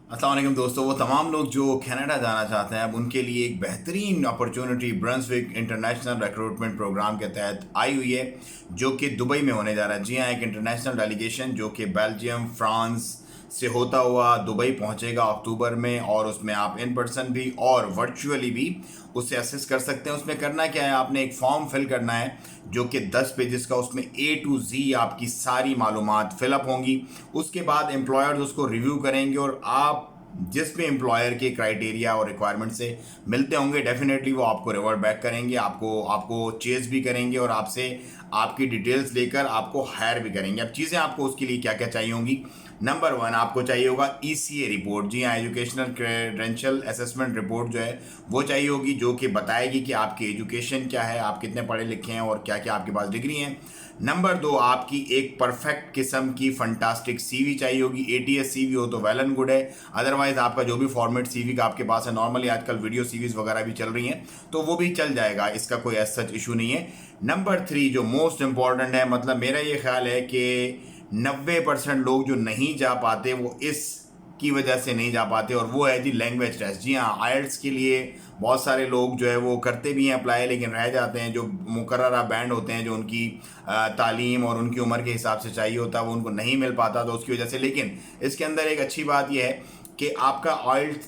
अस्सलाम वालेकुम दोस्तों, वो तमाम लोग जो कनाडा जाना चाहते हैं अब उनके लिए एक बेहतरीन opportunity Brunswick international recruitment programme के तहत आई हुई है, जो कि दुबई में होने जा रहा है। जी हाँ, एक इंटरनेशनल डेलीगेशन जो कि बेल्जियम, फ्रांस से होता हुआ दुबई पहुंचेगा अक्टूबर में, और उसमें आप इन पर्सन भी और वर्चुअली भी उससे असिस्ट कर सकते हैं। उसमें करना क्या है, आपने एक फॉर्म फिल करना है जो कि 10 पेजेस का, उसमें ए टू जी आपकी सारी मालूमात फिलअप होंगी। उसके बाद एम्प्लॉयर्स उसको रिव्यू करेंगे और आप जिस भी एम्प्लॉयर के क्राइटेरिया और रिक्वायरमेंट से मिलते होंगे, डेफिनेटली वो आपको रिवर्ट बैक करेंगे, आपको आपको चेज भी करेंगे और आपसे आपकी डिटेल्स लेकर आपको हायर भी करेंगे। अब चीज़ें आपको उसके लिए क्या क्या चाहिए होंगी। नंबर 1, आपको चाहिए होगा ECA रिपोर्ट। जी हाँ, एजुकेशनल क्रेडेंशियल असेसमेंट रिपोर्ट जो है वो चाहिए होगी, जो कि बताएगी कि आपकी एजुकेशन क्या है, आप कितने पढ़े लिखे हैं और क्या क्या आपके पास डिग्री हैं। नंबर 2, आपकी एक परफेक्ट किस्म की फंटास्टिक सीवी चाहिए होगी। ATS सीवी हो तो वेल एंड गुड है, अदरवाइज आपका जो भी फॉर्मेट सीवी का आपके पास है, नॉर्मली आजकल वीडियो सीवीज वगैरह भी चल रही हैं, तो वो भी चल जाएगा, इसका कोई एज सच इशू नहीं है। नंबर 3 जो मोस्ट इंपॉर्टेंट है, मतलब मेरा ये ख्याल है कि 90% लोग जो नहीं जा पाते वो इस की वजह से नहीं जा पाते, और वो है जी लैंग्वेज टेस्ट। जी हाँ, आइल्स के लिए बहुत सारे लोग जो है वो करते भी हैं अप्लाई, लेकिन रह जाते हैं। जो मुकर्ररा बैंड होते हैं, जो उनकी तालीम और उनकी उम्र के हिसाब से चाहिए होता है, वो उनको नहीं मिल पाता, तो उसकी वजह से। लेकिन इसके अंदर एक अच्छी बात यह है कि आपका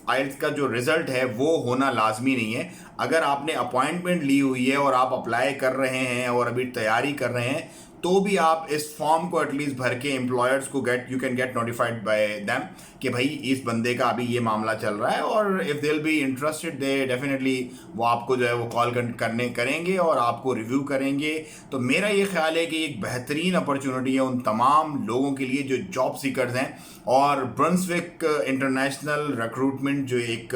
आइल्स का जो रिज़ल्ट है वो होना लाजमी नहीं है। अगर आपने अपॉइंटमेंट ली हुई है और आप अप्लाई कर रहे हैं और अभी तैयारी कर रहे हैं, तो भी आप इस फॉर्म को एटलीस्ट भर के एम्प्लॉयर्स को you can get notified by them कि भाई इस बंदे का अभी ये मामला चल रहा है, और if they will be interested they definitely वो आपको जो है वो कॉल करेंगे और आपको रिव्यू करेंगे। तो मेरा ये ख्याल है कि एक बेहतरीन अपॉर्चुनिटी है उन तमाम लोगों के लिए जो जॉब सीकर्स हैं। और ब्रंसविक इंटरनेशनल रिक्रूटमेंट जो एक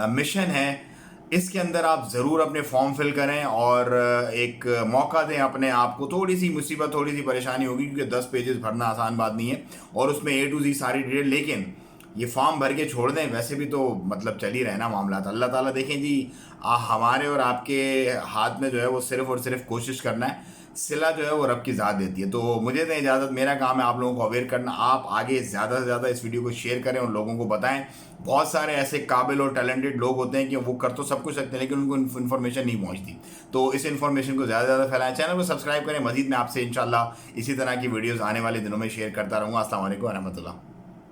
मिशन है, इसके अंदर आप ज़रूर अपने फॉर्म फिल करें और एक मौका दें अपने आप को। थोड़ी सी मुसीबत, थोड़ी सी परेशानी होगी, क्योंकि 10 पेजेस भरना आसान बात नहीं है, और उसमें A to Z सारी डिटेल। लेकिन ये फॉर्म भर के छोड़ दें, वैसे भी तो मतलब चल ही रहे ना मामला। तो अल्लाह ताला देखें जी, हमारे और आपके हाथ में जो है वो सिर्फ़ और सिर्फ कोशिश करना है, सिला जो है वो रब की ज़ात देती है। तो मुझे दें इजाज़त, मेरा काम है आप लोगों को अवेयर करना। आप आगे ज़्यादा से ज़्यादा इस वीडियो को शेयर करें और लोगों को बताएं। बहुत सारे ऐसे काबिल और टैलेंटेड लोग होते हैं कि वो कर तो सब कुछ सकते हैं, लेकिन उनको इन्फॉर्मेशन नहीं पहुंचती। तो इस इन्फॉर्मेशन को ज़्यादा से ज़्यादा फैलाएं, चैनल को सब्सक्राइब करें। मजीद मैं आपसे इंशाल्लाह इसी तरह की वीडियोज़ आने वाले दिनों में शेयर करता रहूँगा। अस्सलाम वालेकुम व रहमतुल्लाह।